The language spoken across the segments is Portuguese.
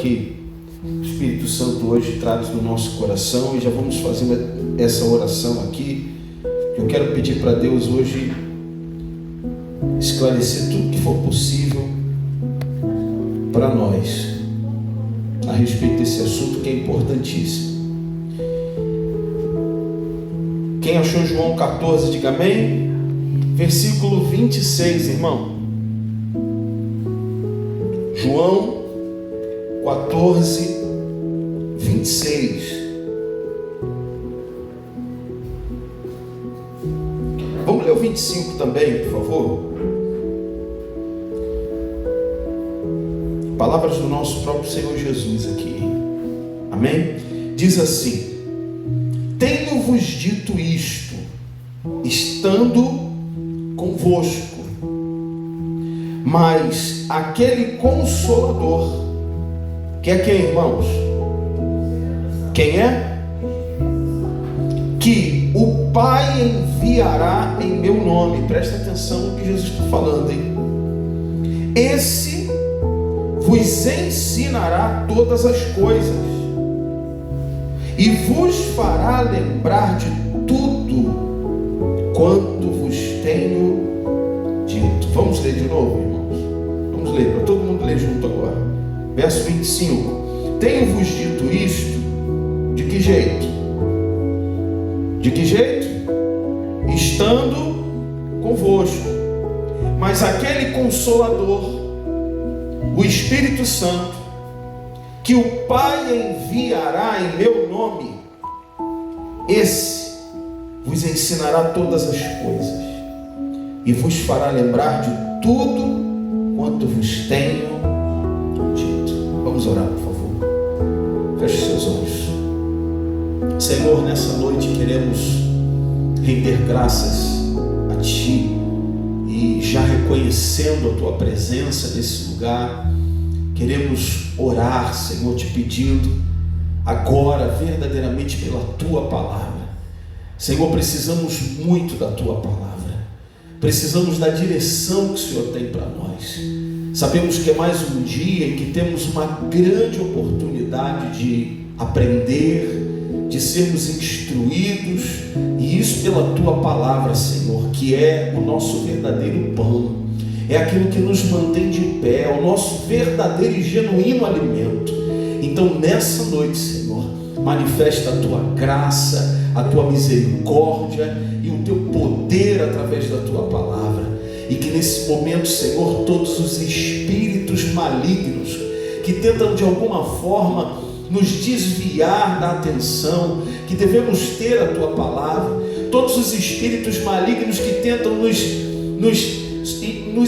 que o Espírito Santo hoje traz no nosso coração, e já vamos fazer essa oração aqui. Eu quero pedir para Deus hoje esclarecer tudo que for possível para nós a respeito desse assunto que é importantíssimo. Quem achou João 14, diga amém. Versículo 26, irmão. João 14, 26. Vamos ler o 25 também, por favor. Palavras do nosso próprio Senhor Jesus aqui. Amém? Diz assim: tenho-vos dito isto, estando convosco, mas aquele Consolador, que é quem, irmãos? Quem é? Que o Pai enviará em meu nome. Presta atenção no que Jesus está falando, hein? Esse vos ensinará todas as coisas e vos fará lembrar de tudo quanto vos tenho dito. Vamos ler de novo, irmãos? Vamos ler, para todo mundo ler junto agora. Verso 25. Tenho-vos dito isto, de que jeito? De que jeito? Estando convosco. Mas aquele Consolador, o Espírito Santo, que o Pai enviará em meu nome, esse vos ensinará todas as coisas e vos fará lembrar de tudo quanto vos tenho dito. Vamos orar, por favor. Feche seus olhos. Senhor, nessa noite queremos render graças a Ti, e já reconhecendo a Tua presença nesse lugar, queremos orar, Senhor, te pedindo agora verdadeiramente pela Tua palavra. Senhor, precisamos muito da Tua palavra, precisamos da direção que o Senhor tem para nós. Sabemos que é mais um dia em que temos uma grande oportunidade de aprender, de sermos instruídos, e isso pela Tua palavra, Senhor, que é o nosso verdadeiro pão, é aquilo que nos mantém de pé, é o nosso verdadeiro e genuíno alimento. Então nessa noite, Senhor, manifesta a Tua graça, a Tua misericórdia e o Teu poder através da Tua palavra, e que nesse momento, Senhor, todos os espíritos malignos que tentam de alguma forma nos desviar da atenção que devemos ter a Tua palavra, todos os espíritos malignos que tentam nos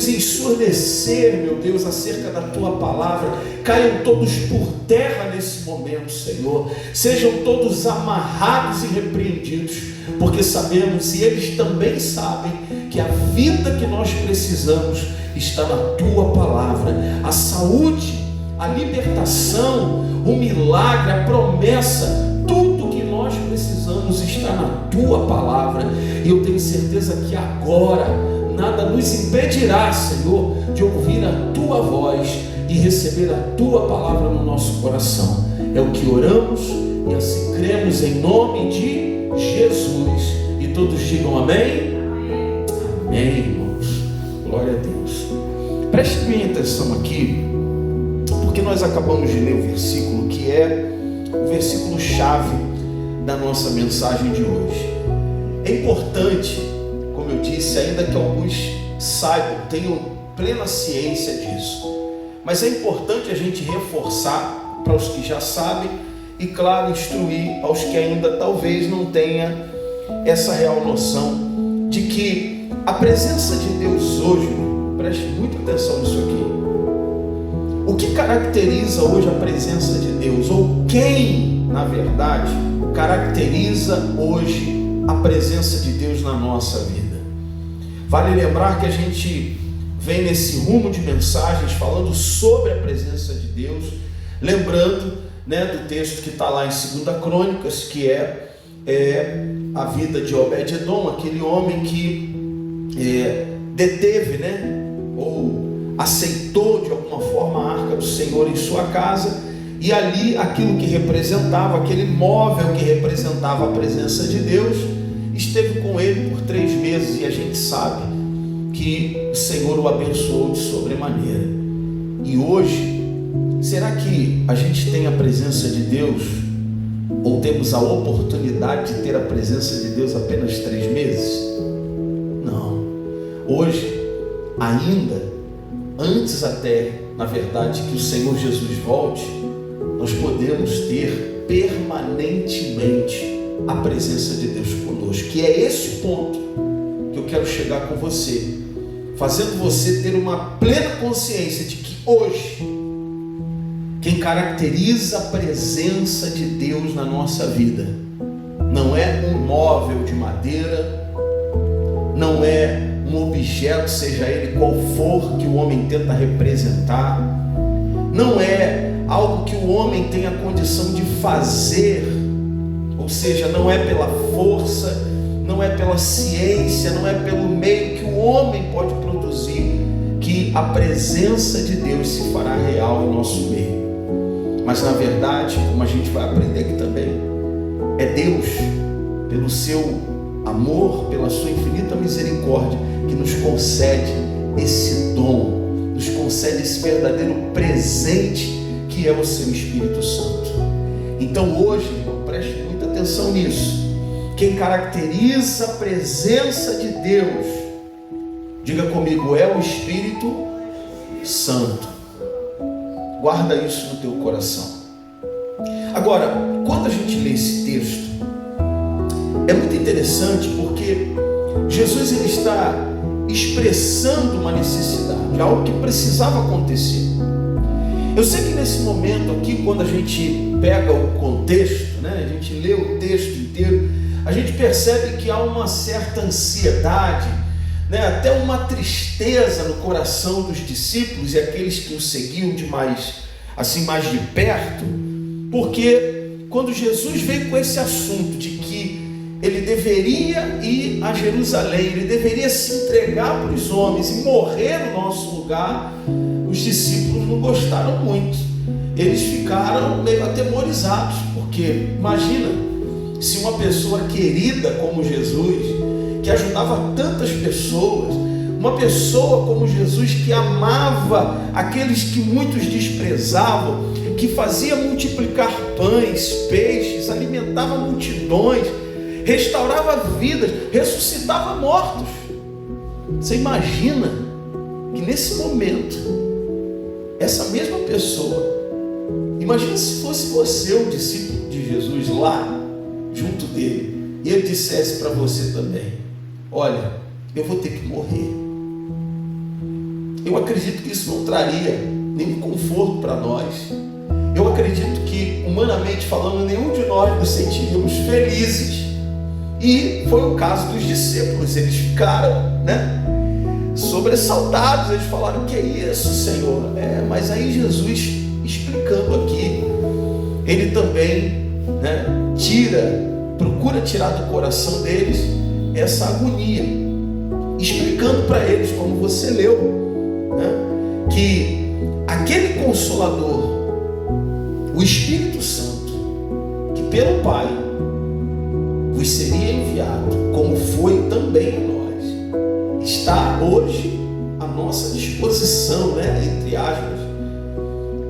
ensurdecer, meu Deus, acerca da Tua palavra, caiam todos por terra nesse momento, Senhor. Sejam todos amarrados e repreendidos, porque sabemos, e eles também sabem, que a vida que nós precisamos está na Tua palavra. A saúde, a libertação, o milagre, a promessa, tudo que nós precisamos está na Tua palavra. E eu tenho certeza que agora nada nos impedirá, Senhor, de ouvir a Tua voz e receber a Tua palavra no nosso coração. É o que oramos e assim cremos, em nome de Jesus. E todos digam amém? Amém, irmãos. Glória a Deus. Preste bem atenção aqui, porque nós acabamos de ler o versículo que é o versículo chave da nossa mensagem de hoje. É importante, como eu disse, ainda que alguns saibam, tenham plena ciência disso, mas é importante a gente reforçar para os que já sabem e, claro, instruir aos que ainda talvez não tenham essa real noção de que a presença de Deus hoje, preste muita atenção nisso aqui, o que caracteriza hoje a presença de Deus, ou quem, na verdade, caracteriza hoje a presença de Deus na nossa vida? Vale lembrar que a gente vem nesse rumo de mensagens falando sobre a presença de Deus, lembrando, do texto que está lá em 2 Crônicas, que é a vida de Obed-Edom, aquele homem que deteve, ou aceitou de alguma forma a arca do Senhor em sua casa, e ali aquilo que representava, aquele móvel que representava a presença de Deus, esteve com ele por 3 meses, e a gente sabe que o Senhor o abençoou de sobremaneira. E hoje, será que a gente tem a presença de Deus, ou temos a oportunidade de ter a presença de Deus apenas 3 meses? Não. Hoje, ainda, antes até, na verdade, que o Senhor Jesus volte, nós podemos ter permanentemente a presença de Deus conosco, que é esse ponto que eu quero chegar com você, fazendo você ter uma plena consciência de que hoje, quem caracteriza a presença de Deus na nossa vida, não é um móvel de madeira, não é um objeto, seja ele qual for, que o homem tenta representar, não é algo que o homem tem a condição de fazer, ou seja, não é pela força, não é pela ciência, não é pelo meio que o homem pode produzir, que a presença de Deus se fará real em nosso meio. Mas na verdade, como a gente vai aprender aqui também, é Deus, pelo seu amor, pela sua infinita misericórdia, que nos concede esse dom, nos concede esse verdadeiro presente que é o seu Espírito Santo. Então hoje, irmão, preste muita atenção nisso. Quem caracteriza a presença de Deus, diga comigo, é o Espírito Santo. Guarda isso no teu coração. Agora, quando a gente lê esse texto, é muito interessante porque Jesus ele está expressando uma necessidade, algo que precisava acontecer. Eu sei que nesse momento aqui, quando a gente pega o contexto, né, a gente lê o texto inteiro, a gente percebe que há uma certa ansiedade, né, até uma tristeza no coração dos discípulos e aqueles que o seguiam de mais de perto, porque quando Jesus veio com esse assunto de que ele deveria ir a Jerusalém, ele deveria se entregar para os homens e morrer no nosso lugar, os discípulos não gostaram muito. Eles ficaram meio atemorizados, porque imagina se uma pessoa querida como Jesus, que ajudava tantas pessoas, uma pessoa como Jesus que amava aqueles que muitos desprezavam, que fazia multiplicar pães, peixes, alimentava multidões, restaurava vidas, ressuscitava mortos. Você imagina que nesse momento, essa mesma pessoa, imagina se fosse você o discípulo de Jesus lá, junto dele, e ele dissesse para você também, olha, eu vou ter que morrer. Eu acredito que isso não traria nenhum conforto para nós. Eu acredito que, humanamente falando, nenhum de nós nos sentiríamos felizes. E foi o caso dos discípulos. Eles ficaram, sobressaltados. Eles falaram, que é isso, Senhor? Mas aí Jesus, explicando aqui, ele também procura tirar do coração deles essa agonia, explicando para eles, como você leu, que aquele Consolador, o Espírito Santo, que pelo Pai vos seria enviado, como foi também a nós, está hoje à nossa disposição, entre aspas,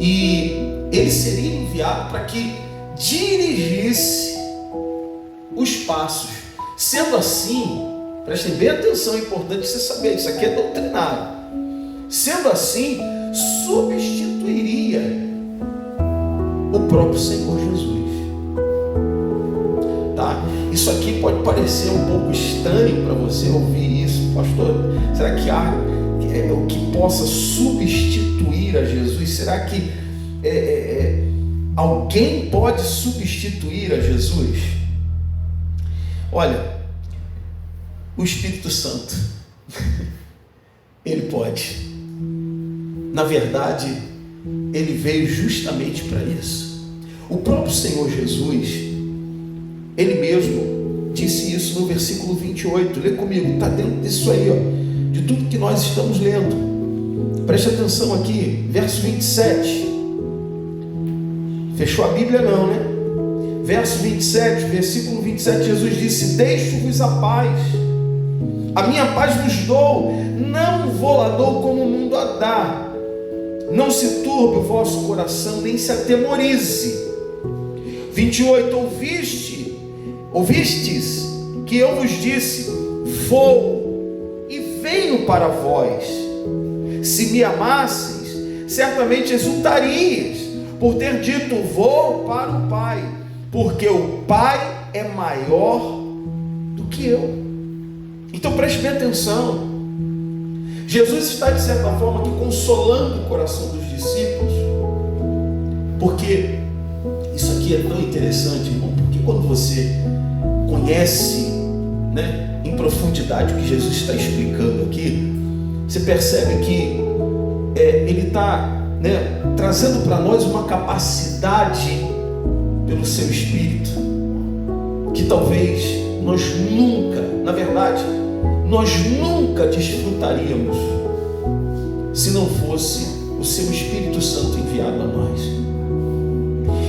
e ele seria enviado para que dirigisse os passos. Sendo assim, prestem bem atenção, é importante você saber, isso aqui é doutrinário. Sendo assim, substituiria o próprio Senhor Jesus. Tá? Isso aqui pode parecer um pouco estranho para você ouvir isso, pastor. Será que há o que possa substituir a Jesus? Será que alguém pode substituir a Jesus? Olha, o Espírito Santo, ele pode. Na verdade, ele veio justamente para isso. O próprio Senhor Jesus, ele mesmo disse isso no versículo 28. Lê comigo, está dentro disso aí, de tudo que nós estamos lendo. Preste atenção aqui, verso 27. Fechou a Bíblia não, né? Verso 27, versículo 27, Jesus disse: deixo-vos a paz, a minha paz vos dou, não vou lá dou como o mundo a dá. Não se turbe o vosso coração, nem se atemorize. 28, ouvistes que eu vos disse: vou e venho para vós. Se me amasseis, certamente exultarias, por ter dito: vou para o Pai, porque o Pai é maior do que eu. Então preste bem atenção. Jesus está, de certa forma, aqui consolando o coração dos discípulos, porque isso aqui é tão interessante, irmão, porque quando você conhece, né, em profundidade o que Jesus está explicando aqui, você percebe que ele está, né, trazendo para nós uma capacidade pelo seu Espírito que talvez nós nunca, na verdade, nós nunca desfrutaríamos se não fosse o seu Espírito Santo enviado a nós.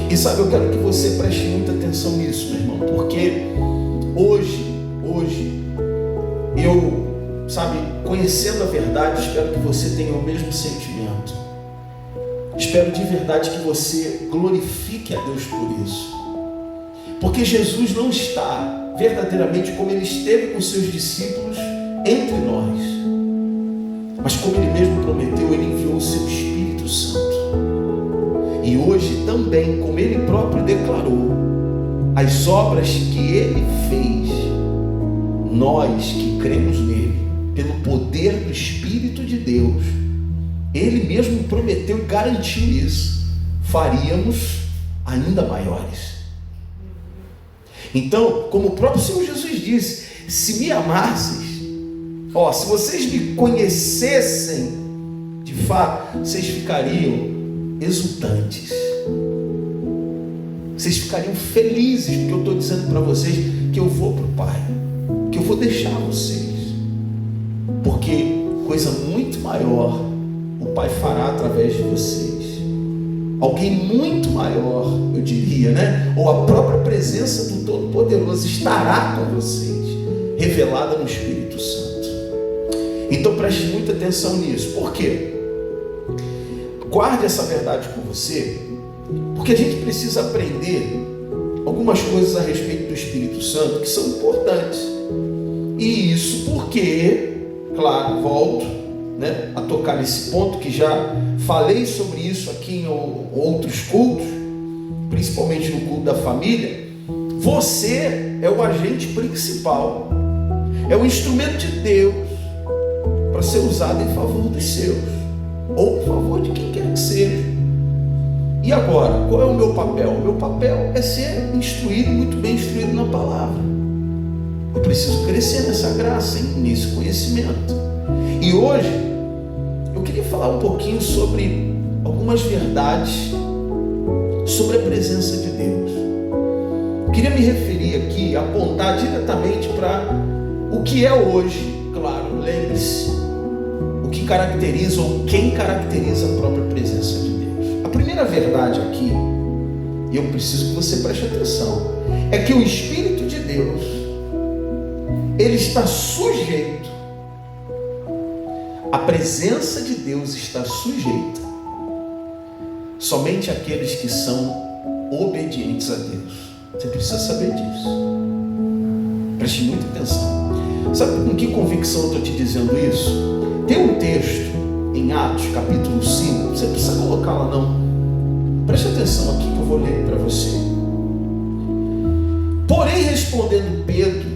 E sabe, eu quero que você preste muita atenção nisso, meu irmão, porque hoje eu, sabe, conhecendo a verdade, espero que você tenha o mesmo sentimento. Espero de verdade que você glorifique a Deus por isso, porque Jesus não está verdadeiramente como ele esteve com seus discípulos entre nós, mas como ele mesmo prometeu, ele enviou o seu Espírito Santo. E hoje também, como ele próprio declarou, as obras que ele fez, nós que cremos nele, pelo poder do Espírito de Deus, ele mesmo prometeu e garantiu isso, faríamos ainda maiores. Então, como o próprio Senhor Jesus disse: se me amasseis, se vocês me conhecessem de fato, vocês ficariam exultantes, vocês ficariam felizes, porque eu estou dizendo para vocês que eu vou para o Pai, que eu vou deixar vocês, porque coisa muito maior o Pai fará através de vocês. Alguém muito maior, eu diria, né? Ou a própria presença do Todo-Poderoso estará com vocês, revelada no Espírito Santo. Então preste muita atenção nisso. Por quê? Guarde essa verdade com você, porque a gente precisa aprender algumas coisas a respeito do Espírito Santo que são importantes. E isso porque, claro, volto, né, a tocar nesse ponto, que já falei sobre isso aqui em outros cultos, principalmente no culto da família. Você é o agente principal, é o instrumento de Deus para ser usado em favor dos seus, ou em favor de quem quer que seja. E agora, qual é o meu papel? O meu papel é ser instruído, muito bem instruído na palavra. Eu preciso crescer nessa graça, nesse conhecimento. E hoje eu queria falar um pouquinho sobre algumas verdades sobre a presença de Deus. Eu queria me referir aqui, apontar diretamente para o que é hoje. Claro, lembre-se, o que caracteriza ou quem caracteriza a própria presença de Deus. A primeira verdade aqui, e eu preciso que você preste atenção, é que o Espírito de Deus, ele está sujeito, a presença de Deus está sujeita somente àqueles que são obedientes a Deus. Você precisa saber disso. Preste muita atenção. Sabe com que convicção eu estou te dizendo isso? Tem um texto em Atos capítulo 5, você precisa colocar lá não. Preste atenção aqui que eu vou ler para você. Porém, respondendo Pedro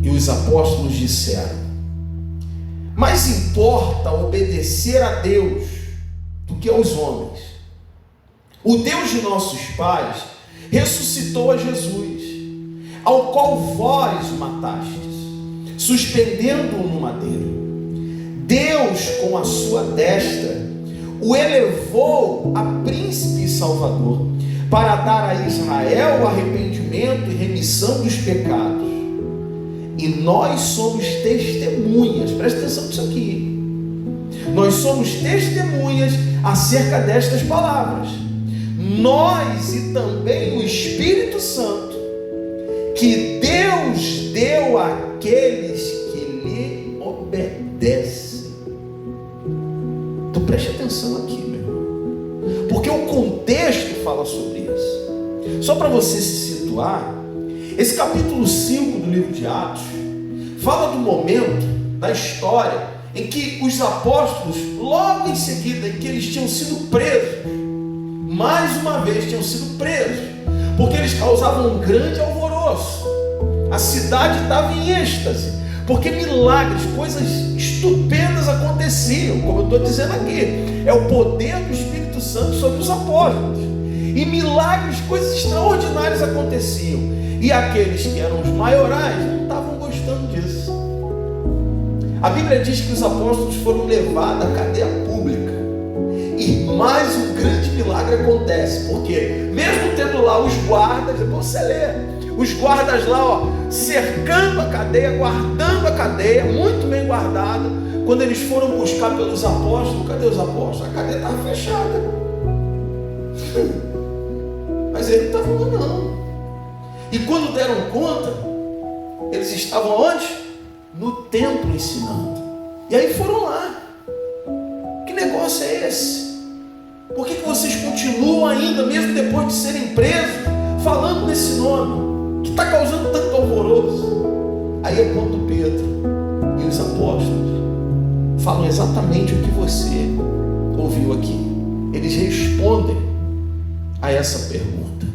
e os apóstolos disseram: mais importa obedecer a Deus do que aos homens. O Deus de nossos pais ressuscitou a Jesus, ao qual vós matastes, suspendendo-o no madeiro. Deus, com a sua destra, o elevou a príncipe e salvador, para dar a Israel o arrependimento e remissão dos pecados. E nós somos testemunhas, presta atenção nisso aqui, nós somos testemunhas acerca destas palavras. nós e também o Espírito Santo, que Deus deu àqueles que lhe obedecem. Então preste atenção aqui, meu irmão, porque o contexto fala sobre isso. Só para você se situar, esse capítulo 5 do livro de Atos fala do momento da história em que os apóstolos, logo em seguida, em que eles tinham sido presos, mais uma vez tinham sido presos, porque eles causavam um grande alvoroço. A cidade estava em êxtase, porque milagres, coisas estupendas aconteciam, como eu estou dizendo aqui. É o poder do Espírito Santo sobre os apóstolos. E milagres, coisas extraordinárias aconteciam. E aqueles que eram os maiorais não estavam gostando disso. A Bíblia diz que os apóstolos foram levados à cadeia pública. E mais um grande milagre acontece, porque mesmo tendo lá os guardas, depois você lê, os guardas lá, cercando a cadeia, guardando a cadeia, muito bem guardada, quando eles foram buscar pelos apóstolos, cadê os apóstolos? A cadeia estava fechada. Mas eles não estavam lá não. E quando deram conta, eles estavam onde? No templo ensinando. E aí foram lá. Que negócio é esse? Por que vocês continuam ainda, mesmo depois de serem presos, falando desse nome, que está causando tanto alvoroço? Aí é quando Pedro e os apóstolos falam exatamente o que você ouviu aqui. Eles respondem a essa pergunta.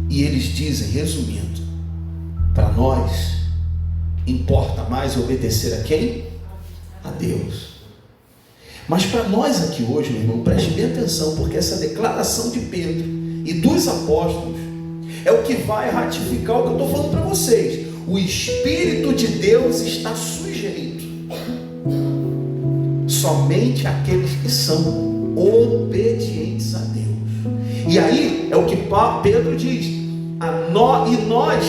E eles dizem, resumindo, para nós, importa mais obedecer a quem? A Deus. Mas para nós aqui hoje, meu irmão, preste bem atenção, porque essa declaração de Pedro e dos apóstolos é o que vai ratificar o que eu estou falando para vocês. O Espírito de Deus está sujeito somente àqueles que são obedientes a Deus. E aí é o que Pedro diz, e nós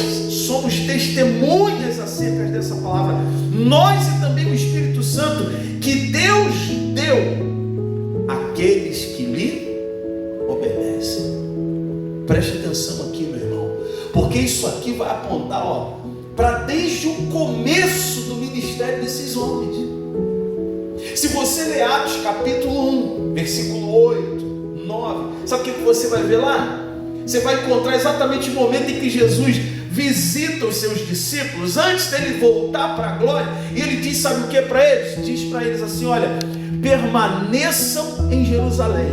somos testemunhas acerca dessa palavra, nós e também o Espírito Santo, que Deus deu àqueles que lhe obedecem. Preste atenção aqui, meu irmão, porque isso aqui vai apontar para desde o começo do ministério desses homens. Se você ler Atos capítulo 1, versículo 8, 9, sabe o que você vai ver lá? Você vai encontrar exatamente o momento em que Jesus visita os seus discípulos, antes dele voltar para a glória, e ele diz, sabe o que para eles? Diz para eles assim, olha, permaneçam em Jerusalém,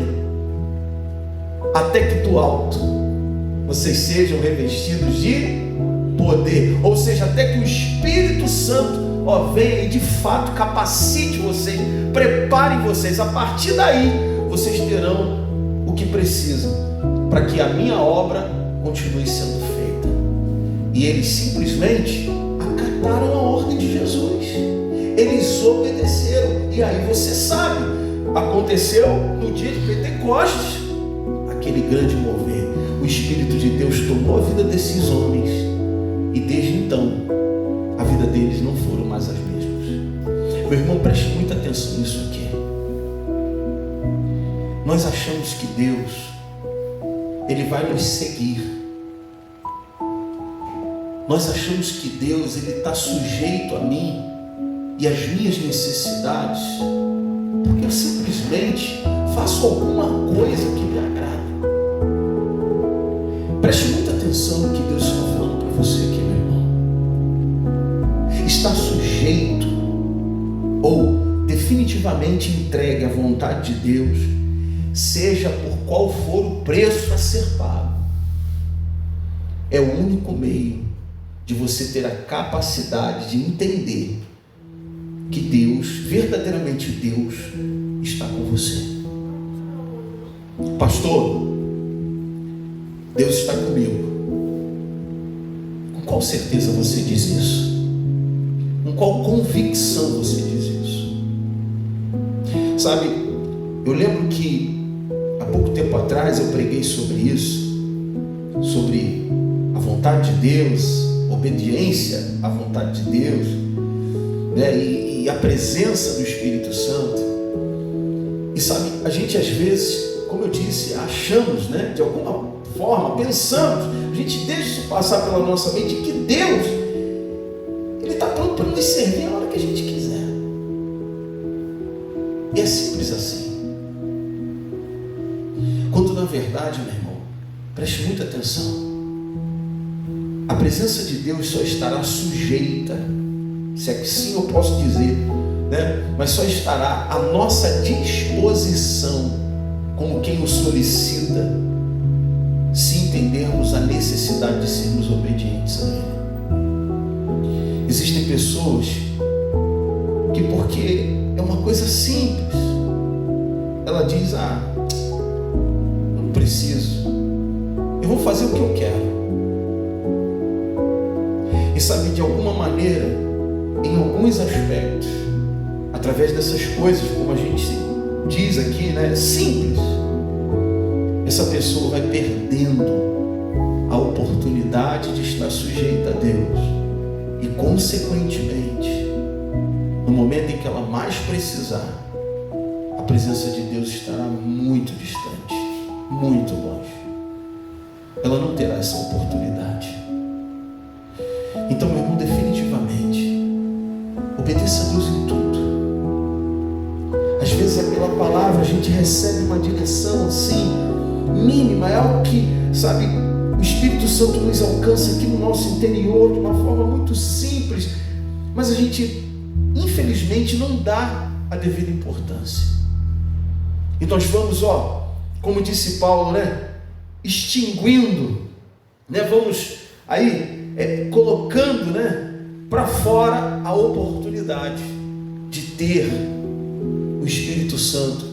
até que do alto vocês sejam revestidos de poder, ou seja, até que o Espírito Santo venha e de fato capacite vocês, preparem vocês. A partir daí vocês terão o que precisam para que a minha obra continue sendo feita. E eles simplesmente acataram a ordem de Jesus, eles obedeceram. E aí você sabe, aconteceu no dia de Pentecostes, aquele grande mover. O Espírito de Deus tomou a vida desses homens, e desde então a vida deles não foram mais as mesmas. Meu irmão, preste muita atenção nisso aqui. Nós achamos que Deus, Ele vai nos seguir. Nós achamos que Deus, Ele está sujeito a mim e às minhas necessidades, porque eu simplesmente faço alguma coisa que me agrada. Preste muita atenção no que Deus está falando para você aqui, meu irmão. Está sujeito ou definitivamente entregue à vontade de Deus, seja por qual for o preço a ser pago. É o único meio de você ter a capacidade de entender que Deus, verdadeiramente Deus, está com você. Pastor, Deus está comigo. Com qual certeza você diz isso? Com qual convicção você diz isso? Sabe, eu lembro que há pouco tempo atrás eu preguei sobre isso, sobre a vontade de Deus, obediência à vontade de Deus, né? E a presença do Espírito Santo. E sabe, a gente às vezes como eu disse, achamos, né, de alguma forma, pensamos, a gente deixa isso passar pela nossa mente, que Deus, Ele está pronto para nos servir a hora que a gente quiser. E é simples assim. Quando na verdade, meu irmão, preste muita atenção, a presença de Deus só estará sujeita, se é que sim eu posso dizer, né? Mas só estará à nossa disposição, como quem o solicita, se entendermos a necessidade de sermos obedientes a Ele. Existem pessoas que, porque é uma coisa simples, ela diz: eu não preciso, eu vou fazer o que eu quero. E sabe, de alguma maneira, em alguns aspectos, através dessas coisas, como a gente diz aqui, né, simples, essa pessoa vai perdendo a oportunidade de estar sujeita a Deus. E consequentemente, no momento em que ela mais precisar, a presença de Deus estará muito distante, muito longe. Ela não terá essa oportunidade. Então, meu irmão, definitivamente, obedeça a Deus em tudo. Às vezes é pela palavra, a gente recebe uma direção assim, mínima, é algo que, sabe, o Espírito Santo nos alcança aqui no nosso interior de uma forma muito simples, mas a gente, infelizmente, não dá a devida importância. E nós vamos, como disse Paulo, né, extinguindo, né, vamos aí colocando, né, para fora a oportunidade de ter o Espírito Santo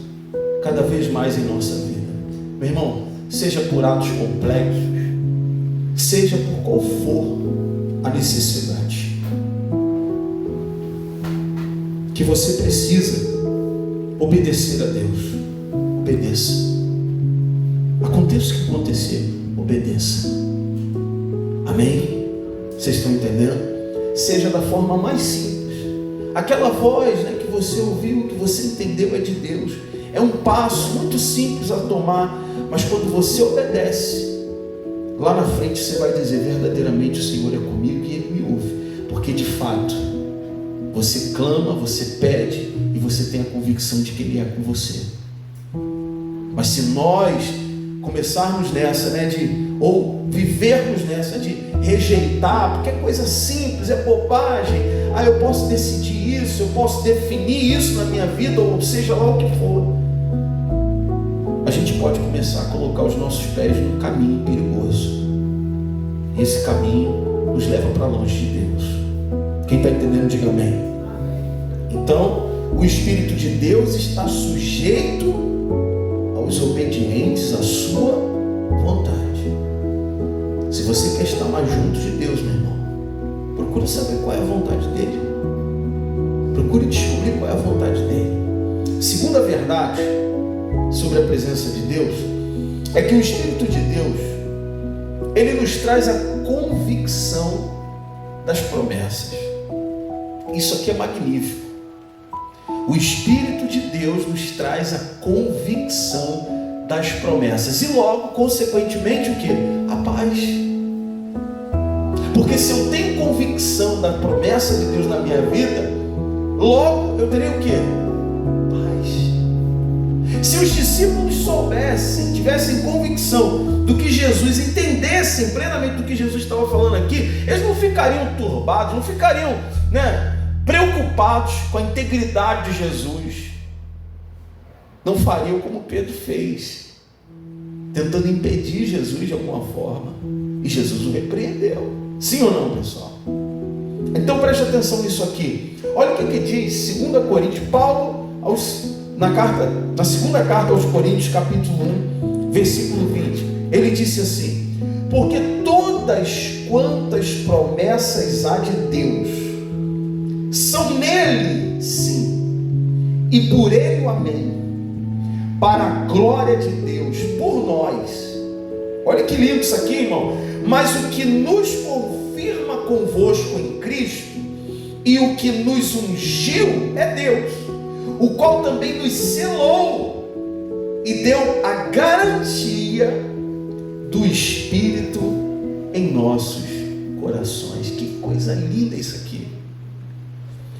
cada vez mais em nossa vida. Meu irmão, seja por atos complexos, seja por qual for a necessidade que você precisa obedecer a Deus, obedeça. Aconteça o que acontecer, obedeça. Amém? Vocês estão entendendo? Seja da forma mais simples. Aquela voz, né, que você ouviu, que você entendeu, é de Deus. É um passo muito simples a tomar, mas quando você obedece, lá na frente você vai dizer: verdadeiramente o Senhor é comigo e Ele me ouve. Porque de fato, você clama, você pede e você tem a convicção de que Ele é com você. Mas se nós começarmos nessa, né, ou vivermos nessa de rejeitar, porque é coisa simples, é bobagem, eu posso decidir isso, eu posso definir isso na minha vida, ou seja lá o que for, a gente pode começar a colocar os nossos pés num caminho perigoso, e esse caminho nos leva para longe de Deus. Quem está entendendo, diga amém. Então, o Espírito de Deus está sujeito aos obedientes à sua vontade. Se você quer estar mais junto de Deus, meu irmão, procure saber qual é a vontade dele. Procure descobrir qual é a vontade dele. Segunda verdade sobre a presença de Deus é que o Espírito de Deus, ele nos traz a convicção das promessas. Isso aqui é magnífico. O Espírito de Deus nos traz a convicção das promessas e logo, consequentemente, o que? A paz. Porque se eu tenho convicção da promessa de Deus na minha vida, logo eu terei o que? Paz. Se os discípulos soubessem, tivessem convicção do que Jesus, entendessem plenamente do que Jesus estava falando aqui, eles não ficariam turbados, não ficariam, preocupados com a integridade de Jesus. Não fariam como Pedro fez, tentando impedir Jesus de alguma forma, e Jesus o repreendeu. Sim ou não, pessoal? Então preste atenção nisso aqui. Olha o que diz 2 Coríntios, Paulo, na segunda carta aos Coríntios, capítulo 1, versículo 20. Ele disse assim: porque todas quantas promessas há de Deus são nele, sim, e por ele o amém, para a glória de Deus, por nós. Olha que lindo isso aqui, irmão. Mas o que nos confirma convosco em Cristo e o que nos ungiu é Deus, o qual também nos selou e deu a garantia do Espírito em nossos corações. Que coisa linda isso aqui.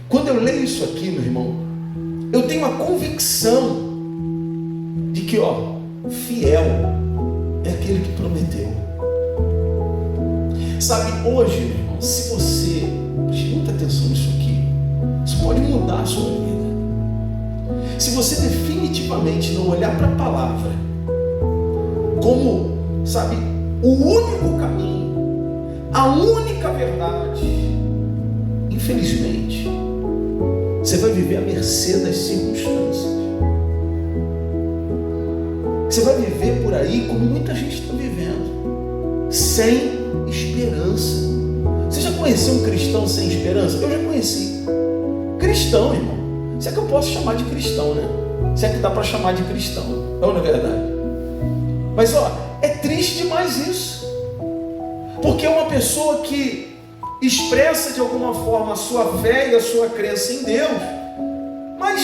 Quando eu leio isso aqui, meu irmão, eu tenho a convicção de que, fiel é aquele que prometeu. Sabe, hoje, meu irmão, se você preste muita atenção nisso aqui, isso pode mudar a sua vida. Se você definitivamente não olhar para a palavra como, sabe, o único caminho, a única verdade, infelizmente, você vai viver à mercê das circunstâncias. Você vai viver por aí como muita gente está vivendo, sem esperança. Você já conheceu um cristão sem esperança? Eu já conheci. Cristão, irmão. Se é que eu posso chamar de cristão, né? Se é que dá para chamar de cristão. Não é verdade? Mas é triste demais isso. Porque é uma pessoa que expressa de alguma forma a sua fé e a sua crença em Deus, mas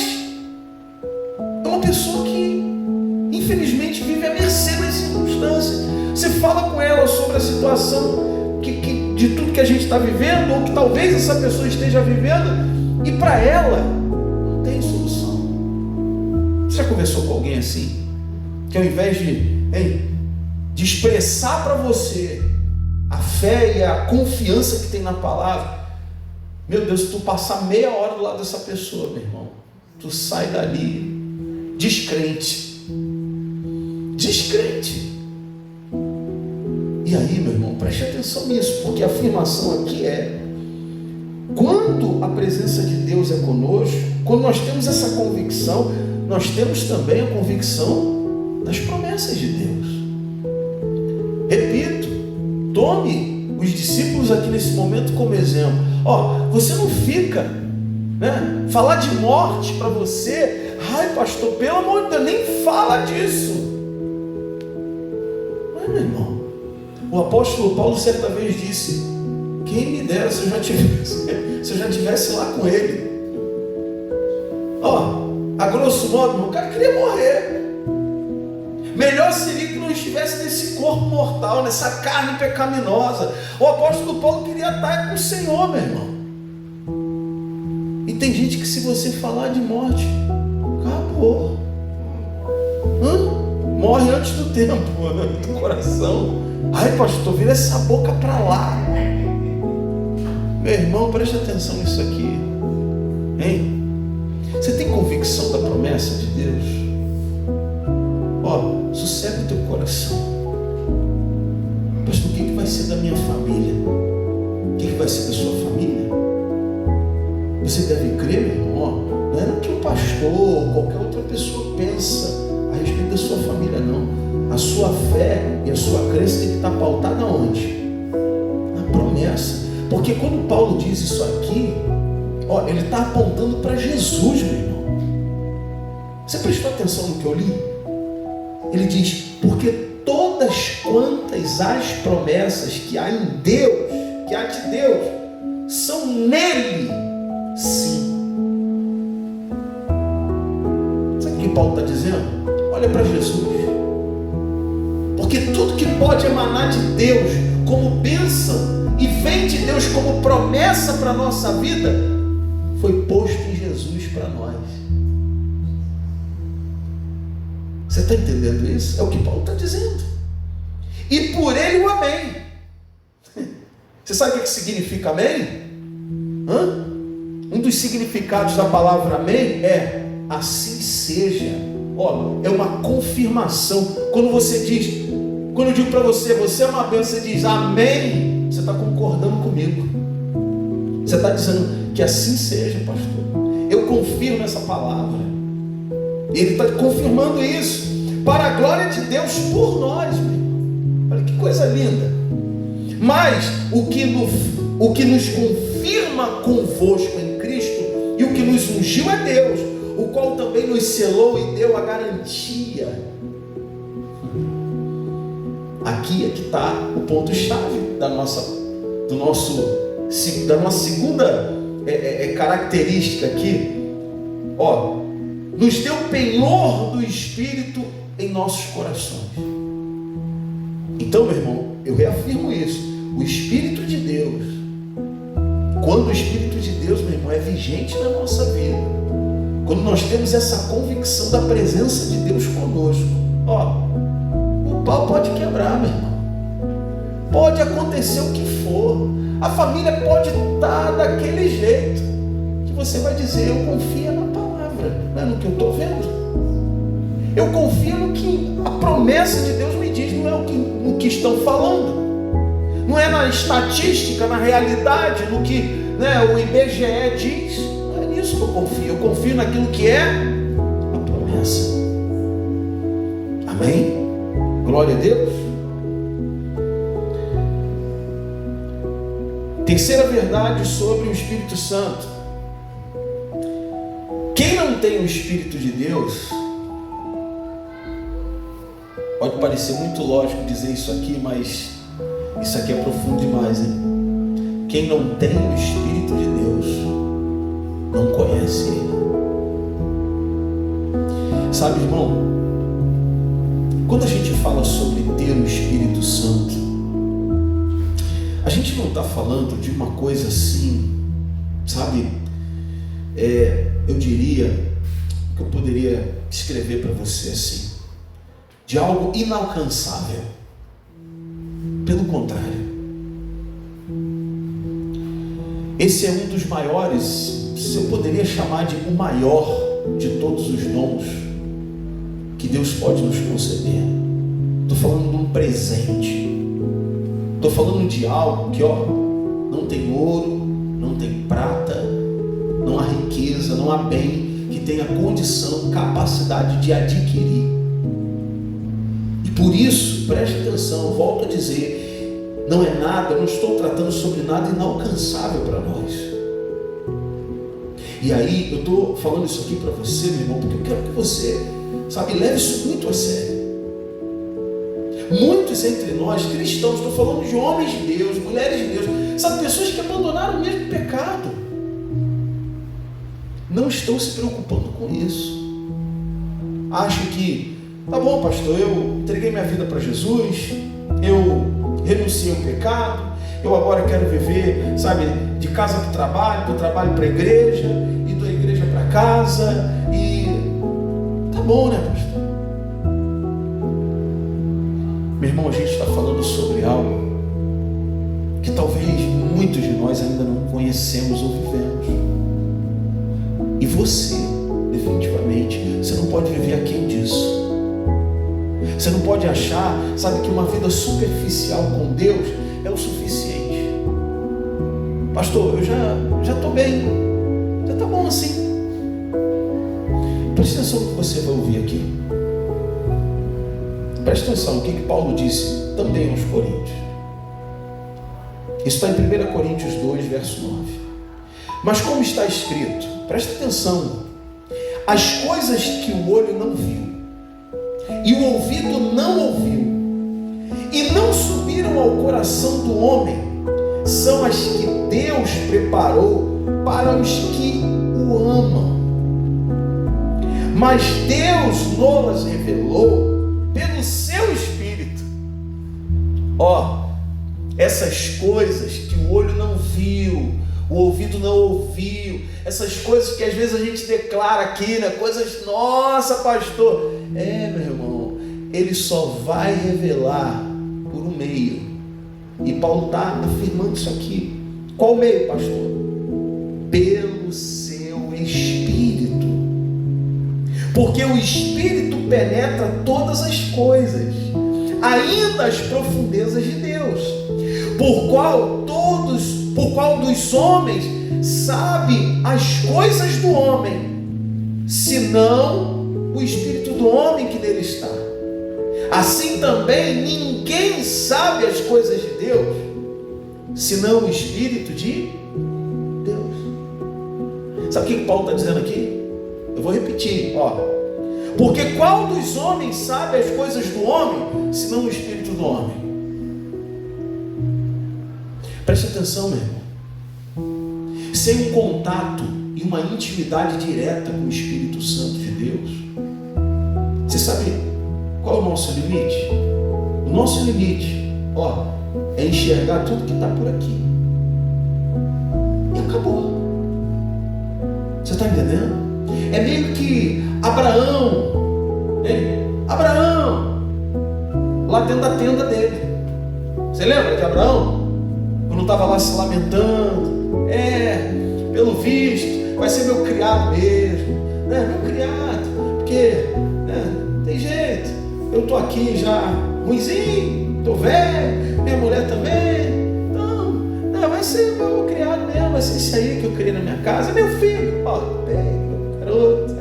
é uma pessoa que infelizmente vive à mercê das circunstâncias. Você fala com ela sobre a situação de tudo que a gente está vivendo, ou que talvez essa pessoa esteja vivendo, e para ela não tem solução. Você já conversou com alguém assim? Que ao invés de expressar para você a fé e a confiança que tem na palavra, meu Deus, se tu passar meia hora do lado dessa pessoa, meu irmão, tu sai dali descrente. E aí, meu irmão, preste atenção nisso, porque a afirmação aqui é: quando a presença de Deus é conosco, quando nós temos essa convicção, nós temos também a convicção das promessas de Deus. Repito, tome os discípulos aqui nesse momento como exemplo. Você não fica, falar de morte para você, ai pastor, pelo amor de Deus, nem fala disso. Não, meu irmão. O apóstolo Paulo certa vez disse: quem me dera se eu já tivesse lá com ele. A grosso modo, o cara queria morrer. Melhor seria que não estivesse nesse corpo mortal, nessa carne pecaminosa. O apóstolo Paulo queria estar com o Senhor, meu irmão. E tem gente que, se você falar de morte, acabou. Morre antes do tempo, do coração. Ai pastor, vira essa boca para lá. Meu irmão, preste atenção nisso aqui. Você tem convicção da promessa de Deus? Sossega o teu coração. Pastor, o que vai ser da minha família? O que vai ser da sua família? Você deve crer, meu irmão, não é no que o pastor ou qualquer outra pessoa pensa a respeito da sua família, não. A sua fé e a sua crença tem que estar pautada onde? Na promessa. Porque quando Paulo diz isso aqui, ele está apontando para Jesus, meu irmão. Você prestou atenção no que eu li? Ele diz: porque todas quantas as promessas que há em Deus, que há de Deus, são nele, sim. Sabe o que Paulo está dizendo? Olha para Jesus. Porque tudo que pode emanar de Deus como bênção e vem de Deus como promessa para a nossa vida, foi posto em Jesus para nós. Você está entendendo isso? É o que Paulo está dizendo. E por ele o amém. Você sabe o que significa amém? Um dos significados da palavra amém é assim seja. É uma confirmação. Quando eu digo para você, você é uma bênção, você diz amém, você está concordando comigo. Você está dizendo que assim seja, pastor. Eu confirmo essa palavra. Ele está confirmando isso para a glória de Deus por nós. Olha que coisa linda. Mas o que nos confirma convosco em Cristo e o que nos ungiu é Deus, o qual também nos selou e deu a garantia. Aqui é que está o ponto-chave da nossa segunda característica aqui. Nos deu penhor do Espírito em nossos corações. Então, meu irmão, eu reafirmo isso. O Espírito de Deus, quando o Espírito de Deus, meu irmão, é vigente na nossa vida, quando nós temos essa convicção da presença de Deus conosco, o pau pode quebrar, meu irmão. Pode acontecer o que for. A família pode estar daquele jeito que você vai dizer: eu confio na palavra, não é no que eu estou vendo. Eu confio no que a promessa de Deus me diz, não é no que estão falando. Não é na estatística, na realidade, no que o IBGE diz. Não é nisso que eu confio. Eu confio naquilo que é a promessa. Amém? Glória a Deus. Terceira verdade sobre o Espírito Santo. Quem não tem o Espírito de Deus, pode parecer muito lógico dizer isso aqui, mas isso aqui é profundo demais, hein? Quem não tem o Espírito de Deus não conhece Ele. Sabe, irmão, quando a gente fala sobre ter o Espírito Santo, a gente não está falando de uma coisa assim, sabe? Eu diria que eu poderia escrever para você assim, de algo inalcançável. Pelo contrário, esse é um dos maiores, se eu poderia chamar de o maior de todos os dons que Deus pode nos conceder. Estou falando de um presente. Estou falando de algo que não tem ouro, não tem prata, não há riqueza, não há bem que tenha condição, capacidade de adquirir. E por isso, preste atenção, eu volto a dizer, não é nada, eu não estou tratando sobre nada inalcançável para nós. E aí, eu estou falando isso aqui para você, meu irmão, porque eu quero que você, leve isso muito a sério. Muitos entre nós, cristãos, estou falando de homens de Deus, mulheres de Deus, pessoas que abandonaram o mesmo pecado, não estão se preocupando com isso. Acham que, tá bom, pastor, eu entreguei minha vida para Jesus, eu renunciei ao pecado, eu agora quero viver, de casa para o trabalho, do trabalho para a igreja, e da igreja para casa, e tá bom, né, pastor? Meu irmão, a gente está falando sobre algo que talvez muitos de nós ainda não conhecemos ou vivemos. E você, definitivamente, você não pode viver aquém disso. Você não pode achar, que uma vida superficial com Deus é o suficiente. Pastor, eu já estou bem, já está bom assim. Preste atenção no que você vai ouvir aqui. Preste atenção o que Paulo disse também aos Coríntios. Isso está em 1 Coríntios 2, verso 9. Mas como está escrito, preste atenção, as coisas que o olho não viu, e o ouvido não ouviu, e não subiram ao coração do homem, são as que Deus preparou para os que o amam. Mas Deus nos revelou pelo seu Espírito. Essas coisas que o olho não viu, o ouvido não ouviu, essas coisas que às vezes a gente declara aqui, coisas, nossa, pastor, meu irmão, ele só vai revelar por um meio. E Paulo está afirmando isso aqui. Qual meio, pastor? Pelo seu Espírito. Porque o Espírito penetra todas as coisas, ainda as profundezas de Deus, por qual dos homens sabe as coisas do homem, senão o Espírito do homem que nele está. Assim também ninguém sabe as coisas de Deus, senão o Espírito de Deus. Sabe o que Paulo está dizendo aqui? Eu vou repetir, porque qual dos homens sabe as coisas do homem, senão o Espírito do homem? Preste atenção, meu irmão. Sem um contato e uma intimidade direta com o Espírito Santo de Deus, você sabe Qual é o nosso limite? O nosso limite, é enxergar tudo que está por aqui. E acabou. Você está entendendo? É meio que Abraão, lá dentro da tenda dele. Você lembra de Abraão? Quando estava lá se lamentando, pelo visto, vai ser meu criado mesmo, meu criado, porque tem jeito, eu estou aqui já ruimzinho, estou velho, minha mulher também, então vai ser meu criado mesmo, vai ser esse aí que eu criei na minha casa, meu filho, meu garoto,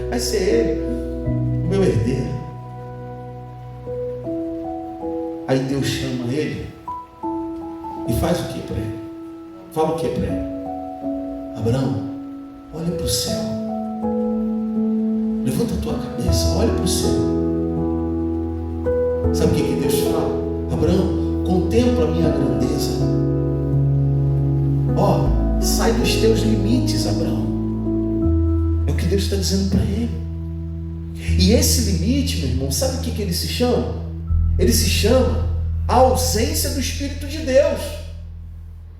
vai ser ele, o meu herdeiro. Aí Deus chama ele e faz o que para ele? Fala o que para ele? Abraão, olha para o céu. Levanta a tua cabeça, olha para o céu. Sabe o que Deus fala? Abraão, contempla a minha grandeza. Sai dos teus limites, Abraão. É o que Deus está dizendo para ele. E esse limite, meu irmão, sabe o que ele se chama? Ele se chama a ausência do Espírito de Deus.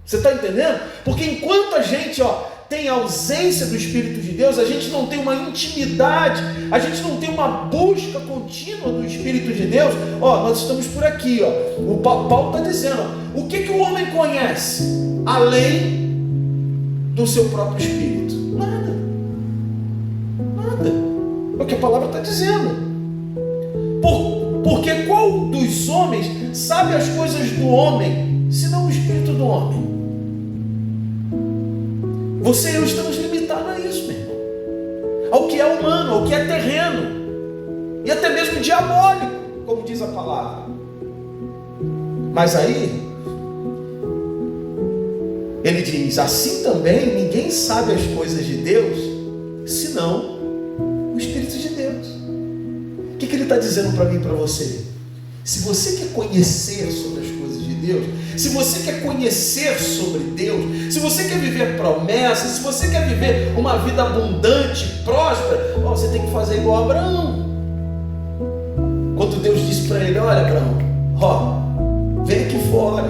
Você está entendendo? Porque enquanto a gente tem a ausência do Espírito de Deus, a gente não tem uma intimidade, a gente não tem uma busca contínua do Espírito de Deus. Nós estamos por aqui, o Paulo está dizendo, o que o homem conhece além do seu próprio Espírito? Nada. É o que a palavra está dizendo. Porque qual dos homens sabe as coisas do homem, senão o Espírito do homem? Você e eu estamos limitados a isso, meu irmão. Ao que é humano, ao que é terreno. E até mesmo diabólico, como diz a palavra. Mas aí, ele diz, assim também ninguém sabe as coisas de Deus, senão o Espírito de Deus. O que ele está dizendo para mim e para você? Se você quer conhecer sobre as coisas de Deus, se você quer conhecer sobre Deus, se você quer viver promessas, se você quer viver uma vida abundante, próspera, você tem que fazer igual a Abraão. Quando Deus disse para ele, olha Abraão, vem aqui fora,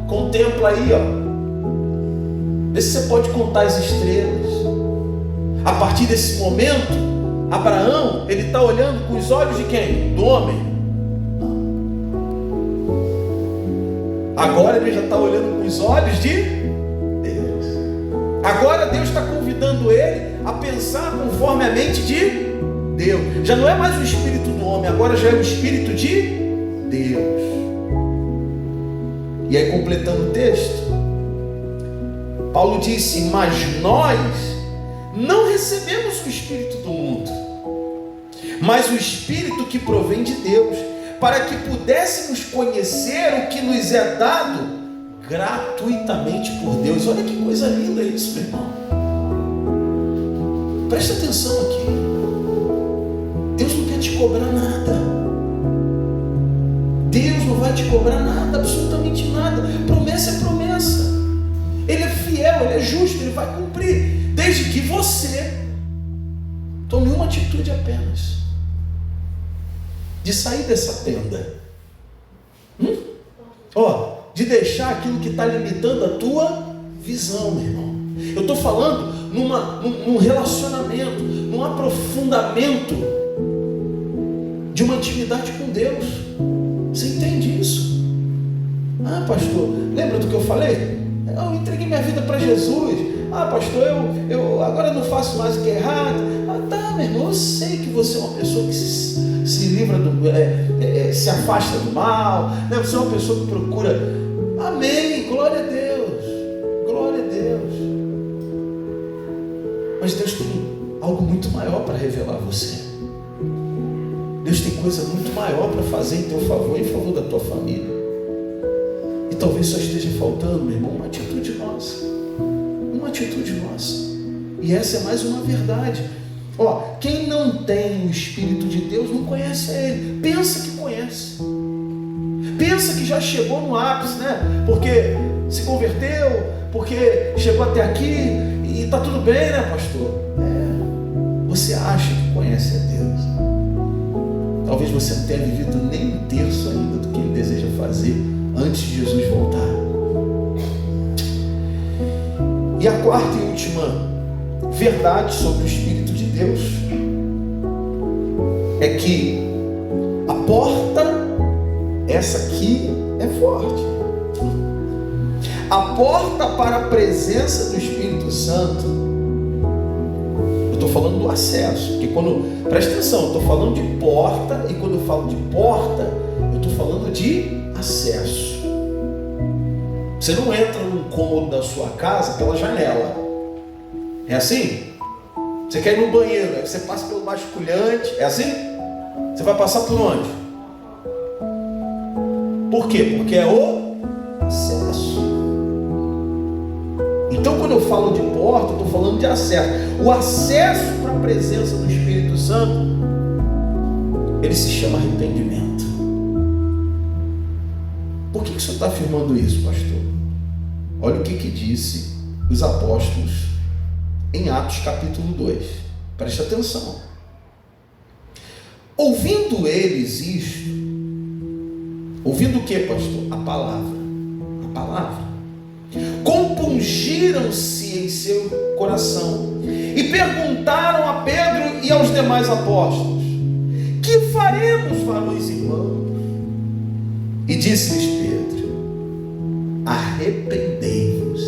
contempla aí, vê se você pode contar as estrelas. A partir desse momento, Abraão, ele está olhando com os olhos de quem? Do homem. Agora ele já está olhando com os olhos de Deus. Agora Deus está convidando ele a pensar conforme a mente de Deus. Já não é mais o espírito do homem, agora já é o espírito de Deus. E aí, completando o texto, Paulo disse, mas nós não recebemos o espírito do mundo, mas o espírito que provém de Deus, para que pudéssemos conhecer o que nos é dado gratuitamente por Deus. Olha que coisa linda isso, meu irmão. Presta atenção aqui. Deus não quer te cobrar nada. Deus não vai te cobrar nada, absolutamente nada. Promessa é promessa. Ele é fiel, ele é justo, ele vai cumprir, desde que você tome uma atitude apenas, de sair dessa tenda, de deixar aquilo que está limitando a tua visão, meu irmão. Eu estou falando num relacionamento, num aprofundamento de uma intimidade com Deus. Você entende isso? Pastor, lembra do que eu falei? Eu entreguei minha vida para Jesus. Pastor, eu agora não faço mais o que é errado. Tá, meu irmão, eu sei que você é uma pessoa que se livra se afasta do mal, né? Você é uma pessoa que procura. Amém, glória a Deus, glória a Deus. Mas Deus tem algo muito maior para revelar a você. Deus tem coisa muito maior para fazer em teu favor, em favor da tua família. E talvez só esteja faltando, meu irmão, uma atitude nossa. Uma atitude nossa. E essa é mais uma verdade. Quem não tem o Espírito de Deus não conhece a Ele. Pensa que conhece. Pensa que já chegou no ápice, né? Porque se converteu, porque chegou até aqui e está tudo bem, né, pastor? Você acha que conhece a Deus. Talvez você não tenha vivido nem um terço ainda do que Ele deseja fazer antes de Jesus voltar. E a quarta e última verdade sobre o Espírito de Deus é que a porta, essa aqui, é forte. A porta para a presença do Espírito Santo, eu estou falando do acesso, porque presta atenção, eu estou falando de porta, e quando eu falo de porta, eu estou falando de acesso. Você não entra num cômodo da sua casa pela janela. É assim? Você quer ir no banheiro, aí você passa pelo basculhante. É assim? Você vai passar por onde? Por quê? Porque é o acesso. Então, quando eu falo de porta, eu estou falando de acesso. O acesso para a presença do Espírito Santo, ele se chama arrependimento. Por que o senhor está afirmando isso, pastor? Olha o que disse os apóstolos em Atos capítulo 2. Preste atenção. Ouvindo eles isto, ouvindo o que, pastor? A palavra. A palavra. Compungiram-se em seu coração e perguntaram a Pedro e aos demais apóstolos: que faremos, varões e irmãos? E disse-lhes Pedro: arrependei-vos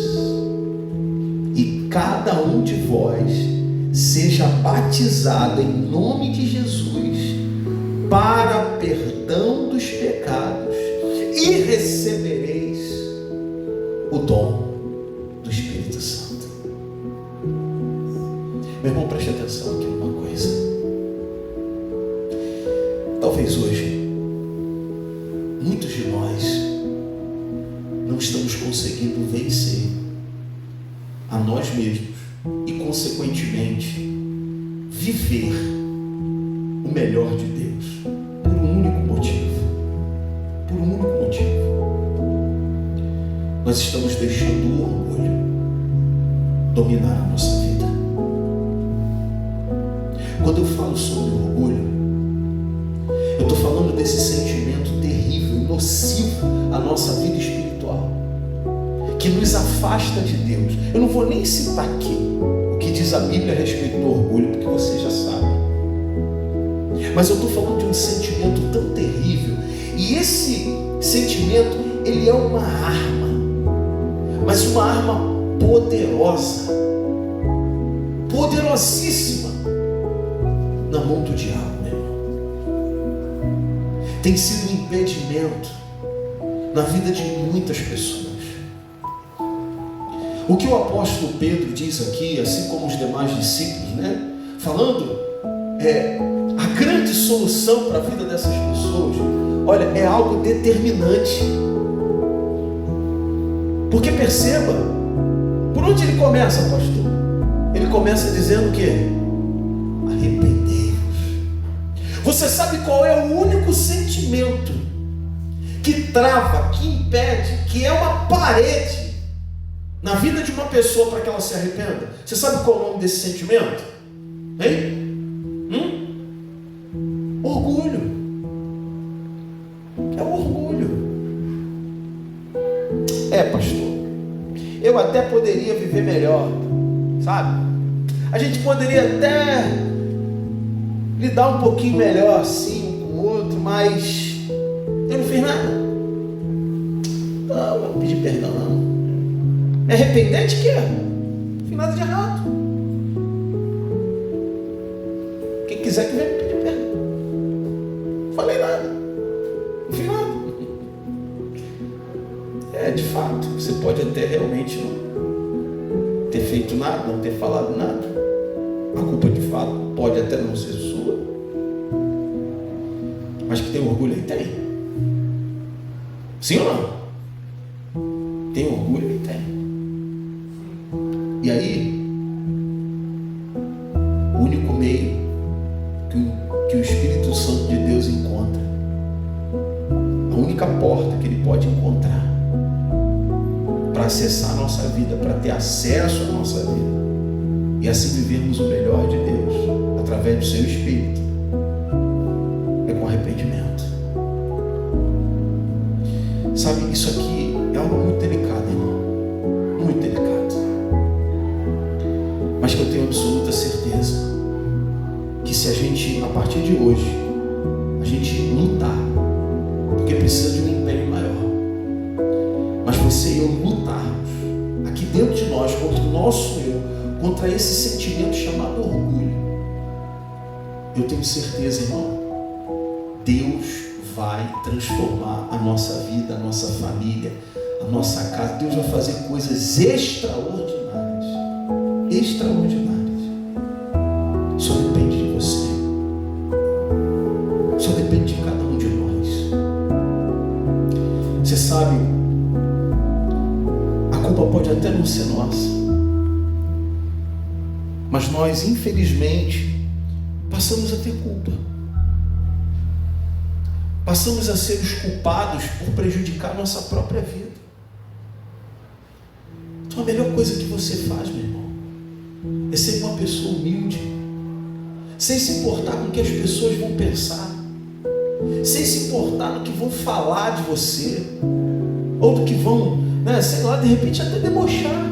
e cada um de vós seja batizado em nome de Jesus para perdão dos pecados e recebereis o dom do Espírito Santo. Meu irmão, preste atenção aqui numa coisa. Talvez hoje muitos de nós não estamos conseguindo vencer a nós mesmos e, consequentemente, viver o melhor de Deus por um único motivo. Por um único motivo. Nós estamos deixando o orgulho dominar a nossa vida. Quando eu falo sobre orgulho, eu estou falando desse sentimento terrível, nocivo à nossa vida espiritual, que nos afasta de Deus. Eu não vou nem citar aqui o que diz a Bíblia a respeito do orgulho, porque você já sabe. Mas eu estou falando de um sentimento tão terrível, e esse sentimento, ele é uma arma, mas uma arma poderosa, poderosíssima, na mão do diabo, meu irmão. Tem sido um impedimento na vida de muitas pessoas. O que o apóstolo Pedro diz aqui, assim como os demais discípulos, falando a grande solução para a vida dessas pessoas, olha, é algo determinante. Porque perceba, por onde ele começa, pastor? Ele começa dizendo o quê? Arrependei-vos. Você sabe qual é o único sentimento que trava, que impede, que é uma parede na vida de uma pessoa para que ela se arrependa? Você sabe qual é o nome desse sentimento? Hein? Orgulho. É o orgulho. Pastor, eu até poderia viver melhor, sabe? A gente poderia até lidar um pouquinho melhor assim um com o outro, mas eu não fiz nada. Não, vou pedir perdão, não. É arrependente que é? Não fiz nada de errado. Quem quiser que venha me pedir perdão. Não falei nada. Não fiz nada. De fato, você pode até realmente não ter feito nada, não ter falado nada. A culpa de fato pode até não ser sua. Mas que tem orgulho aí? Tem. Sim ou não? Tem orgulho aí? Tem. E aí, o único meio que o Espírito Santo de Deus encontra, a única porta que ele pode encontrar para acessar a nossa vida, para ter acesso à nossa vida e assim vivermos o melhor de Deus através do seu Espírito, é com arrependimento. Sabe, isso aqui é algo muito delicado, irmão. Muito delicado. Mas que eu tenho absoluta certeza que se a gente, a partir de hoje, a gente lutar, porque precisa de um empenho maior, mas você e eu lutarmos aqui dentro de nós, contra o nosso eu, contra esse sentimento chamado orgulho, eu tenho certeza, irmão, Deus vai transformar a nossa vida, a nossa família, a nossa casa. Deus vai fazer coisas extraordinárias. Extraordinárias. Só depende de você. Só depende de cada um de nós. Você sabe, a culpa pode até não ser nossa, mas nós, infelizmente, passamos a ter culpa. Passamos a ser os culpados por prejudicar a nossa própria vida. Então a melhor coisa que você faz, meu irmão, é ser uma pessoa humilde, sem se importar com o que as pessoas vão pensar, sem se importar no que vão falar de você, ou do que vão, sei lá, de repente até debochar,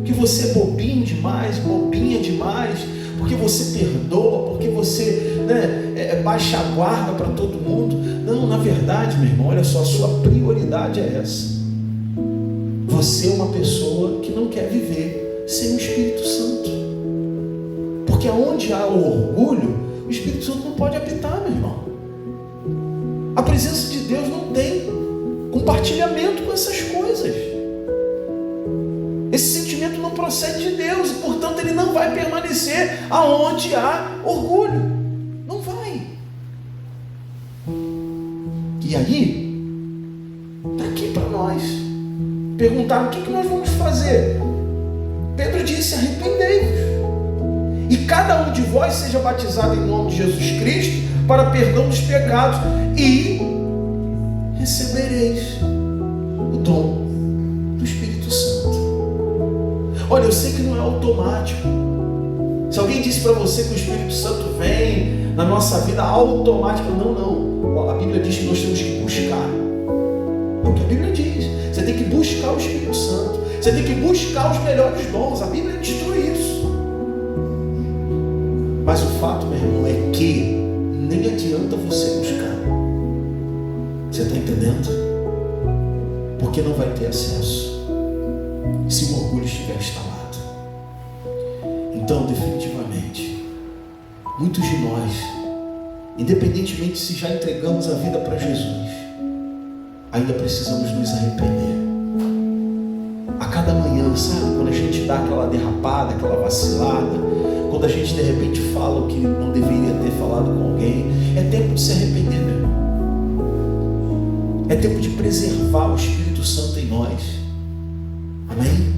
que você é bobinho demais, bobinha demais, porque você perdoa, porque você baixa a guarda para todo mundo. Não, na verdade, meu irmão, olha só, a sua prioridade é essa. Você é uma pessoa que não quer viver sem o Espírito Santo, porque aonde há o orgulho, o Espírito Santo não pode habitar, meu irmão. A presença de Deus não tem compartilhamento com essas coisas. Esse sentimento não procede de Deus, e portanto ele não vai permanecer aonde há orgulho. Não vai. E aí, está aqui para nós. Perguntaram: o que nós vamos fazer? Pedro disse: arrependei-vos, e cada um de vós seja batizado em nome de Jesus Cristo para perdão dos pecados, e recebereis o dom do Espírito Santo. Olha, eu sei que não é automático. Se alguém disse para você que o Espírito Santo vem na nossa vida automático, não. A Bíblia diz que nós temos que buscar. É o que a Bíblia diz. Você tem que buscar o Espírito Santo. Você tem que buscar os melhores dons. A Bíblia instrui isso. Mas o fato, meu irmão, é que nem adianta você buscar. Você está entendendo? Porque não vai ter acesso se o orgulho estiver instalado. Então, definitivamente, muitos de nós, independentemente se já entregamos a vida para Jesus, ainda precisamos nos arrepender. A cada manhã, sabe? Quando a gente dá aquela derrapada, aquela vacilada, quando a gente de repente fala o que não deveria ter falado com alguém, é tempo de se arrepender, meu irmão. É tempo de preservar o Espírito Santo em nós. Amém?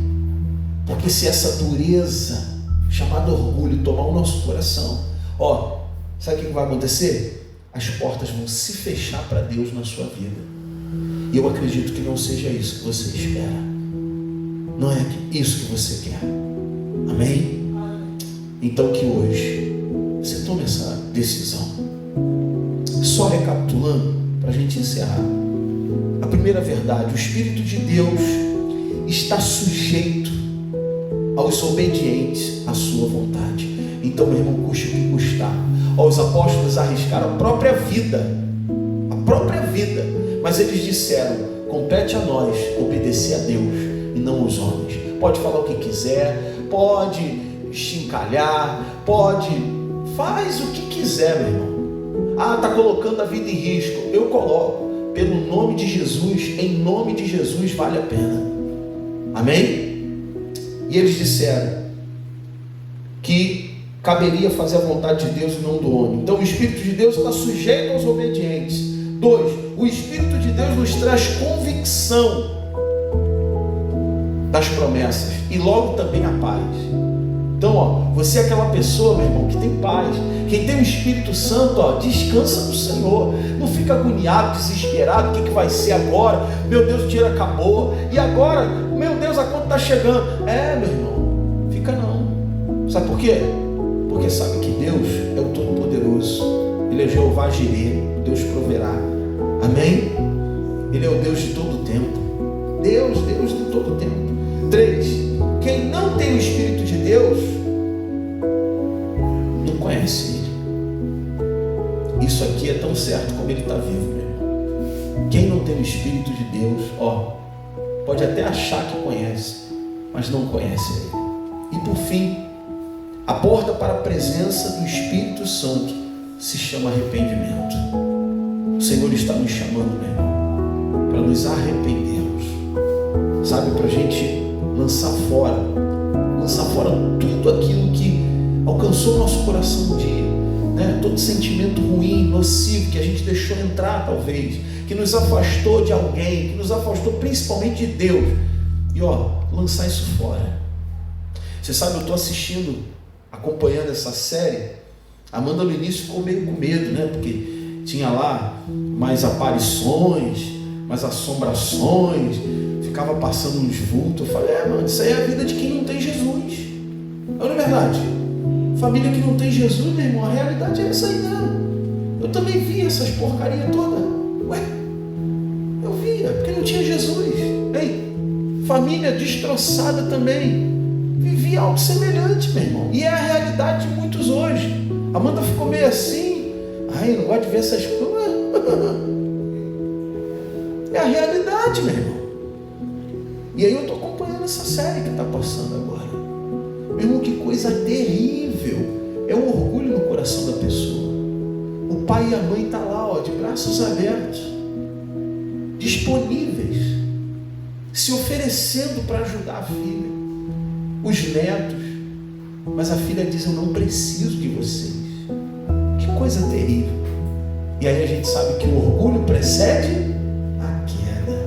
Porque se essa dureza chamada orgulho tomar o nosso coração, sabe o que vai acontecer? As portas vão se fechar para Deus na sua vida. E eu acredito que não seja isso que você espera. Não é isso que você quer. Amém? Então que hoje você tome essa decisão. Só recapitulando, para a gente encerrar. A primeira verdade: o Espírito de Deus está sujeito aos obedientes à sua vontade. Então, meu irmão, custe o que custar. Os apóstolos arriscaram a própria vida, mas eles disseram: compete a nós obedecer a Deus e não aos homens. Pode falar o que quiser, pode chincalhar, faz o que quiser, meu irmão. Está colocando a vida em risco. Eu coloco, pelo nome de Jesus, em nome de Jesus, vale a pena. Amém? E eles disseram que caberia fazer a vontade de Deus e não do homem. Então o Espírito de Deus está sujeito aos obedientes. 2. O Espírito de Deus nos traz convicção das promessas e logo também a paz. Então, você é aquela pessoa, meu irmão, que tem paz. Quem tem o Espírito Santo, descansa no Senhor. Não fica agoniado, desesperado. O que vai ser agora? Meu Deus, o dinheiro acabou. E agora? Meu Deus, a conta está chegando. Meu irmão, fica não. Sabe por quê? Porque sabe que Deus é o Todo-Poderoso. Ele é Jeová Jireh, Deus proverá. Amém? Ele é o Deus de todo o tempo. Deus de todo o tempo. 3. Quem não tem o Espírito de Deus não conhece Ele. Isso aqui é tão certo como Ele está vivo, meu irmão. Quem não tem o Espírito de Deus, pode até achar que conhece, mas não conhece Ele. E por fim, a porta para a presença do Espírito Santo se chama arrependimento. O Senhor está nos chamando, meu irmão, para nos arrependermos, sabe, para a gente lançar fora tudo aquilo que alcançou o nosso coração um dia, né? Todo sentimento ruim, nocivo que a gente deixou entrar, talvez, que nos afastou de alguém, que nos afastou principalmente de Deus, e lançar isso fora. Você sabe, eu estou acompanhando essa série. Amanda no início ficou meio com medo, né? Porque tinha lá mais aparições, mais assombrações, ficava passando uns vultos. Eu falei, mano, isso aí é a vida de quem não tem Jesus. Não é verdade? Família que não tem Jesus, meu irmão, a realidade é essa aí, não. Eu também via essas porcarias todas. Eu via, porque não tinha Jesus. Família destroçada também. Vivia algo semelhante, meu irmão. E é a realidade de muitos hoje. Amanda ficou meio assim. Eu não gosto de ver essas coisas. É a realidade, meu irmão. E aí eu estou acompanhando essa série que está passando agora. Meu irmão, que coisa terrível. É um orgulho no coração da pessoa. O pai e a mãe estão lá, de braços abertos, disponíveis, se oferecendo para ajudar a filha, os netos, mas a filha diz, eu não preciso de vocês. Que coisa terrível. E aí a gente sabe que o orgulho precede a queda.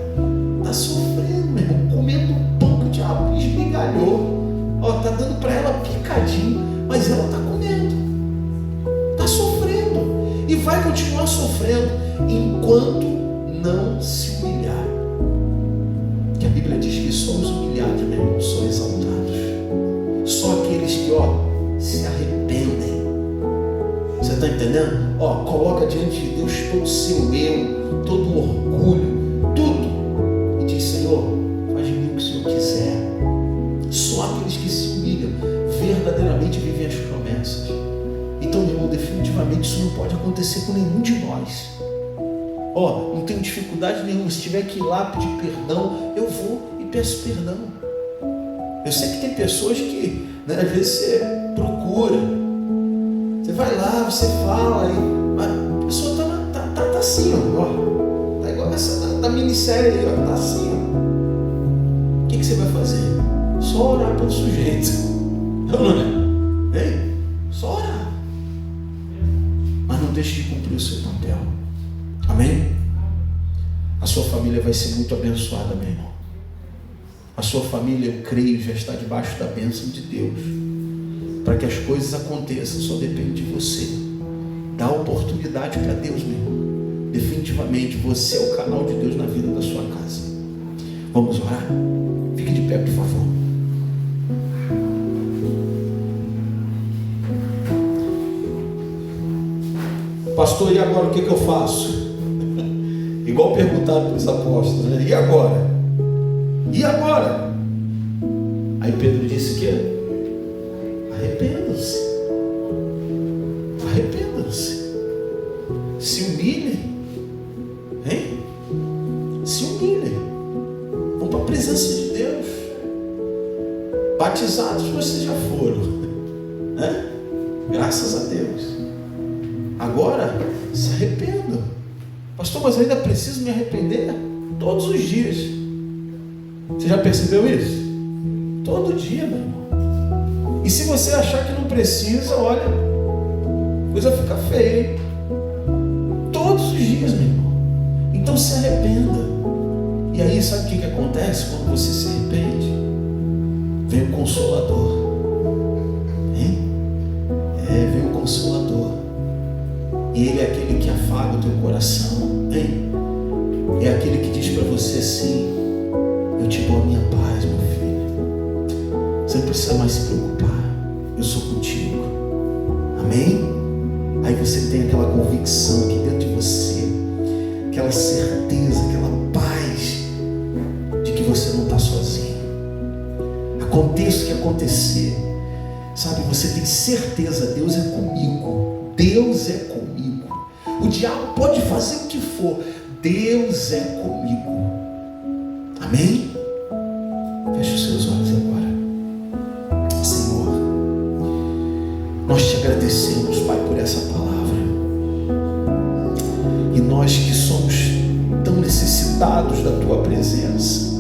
Está sofrendo, meu irmão, comendo um pão que o diabo esmigalhou. Está dando para ela picadinho, mas ela está comendo, está sofrendo e vai continuar sofrendo enquanto não se humilhar. Que a Bíblia diz que só os humilhados, meu irmão, são exaltados. Só aqueles que se arrependem. Você está entendendo? Coloca diante de Deus todo o seu eu, todo o orgulho, tudo, e diz, Senhor, faz de mim o que o Senhor quiser. Só aqueles que se humilham verdadeiramente vivem as promessas. Então, meu irmão, definitivamente isso não pode acontecer com nenhum de nós. Não tenho dificuldade nenhuma. Se tiver que ir lá pedir perdão, eu vou e peço perdão. Eu sei que tem pessoas que, às vezes você procura, você vai lá, você fala, mas a pessoa tá assim, tá igual essa da minissérie aí, tá assim. O que você vai fazer? Só orar pelo sujeito. Não é? Só orar. Mas não deixe de cumprir o seu papel. Amém? A sua família vai ser muito abençoada, meu irmão. A sua família, eu creio, já está debaixo da bênção de Deus. Para que as coisas aconteçam, só depende de você. Dá oportunidade para Deus, meu irmão. Definitivamente, você é o canal de Deus na vida da sua casa. Vamos orar? Fique de pé, por favor. Pastor, e agora o que eu faço? Igual perguntaram para os apóstolos, né? E agora? E agora? Aí Pedro disse o quê? Arrependam-se. Arrependam-se. Se humilhem. Se humilhem. Vão para a presença de Deus. Batizados vocês já foram, né? Graças a Deus. Agora se arrependam. Pastor, mas eu ainda preciso me arrepender todos os dias. Você já percebeu isso? Todo dia, meu irmão. E se você achar que não precisa, olha, a coisa fica feia, hein? Todos os dias, meu irmão. Então se arrependa. E aí, sabe o que acontece quando você se arrepende? Vem o Consolador. Vem o Consolador. E Ele é aquele que afaga o teu coração. É aquele que diz para você assim, eu te dou a minha paz, meu filho. Você não precisa mais se preocupar. Eu sou contigo. Amém? Aí você tem aquela convicção aqui dentro de você, aquela certeza, aquela aconteça o que acontecer, sabe, você tem certeza, Deus é comigo, Deus é comigo. O diabo pode fazer o que for, Deus é comigo. Amém? Feche os seus olhos agora. Senhor, nós te agradecemos, Pai, por essa palavra. E nós que somos tão necessitados da tua presença,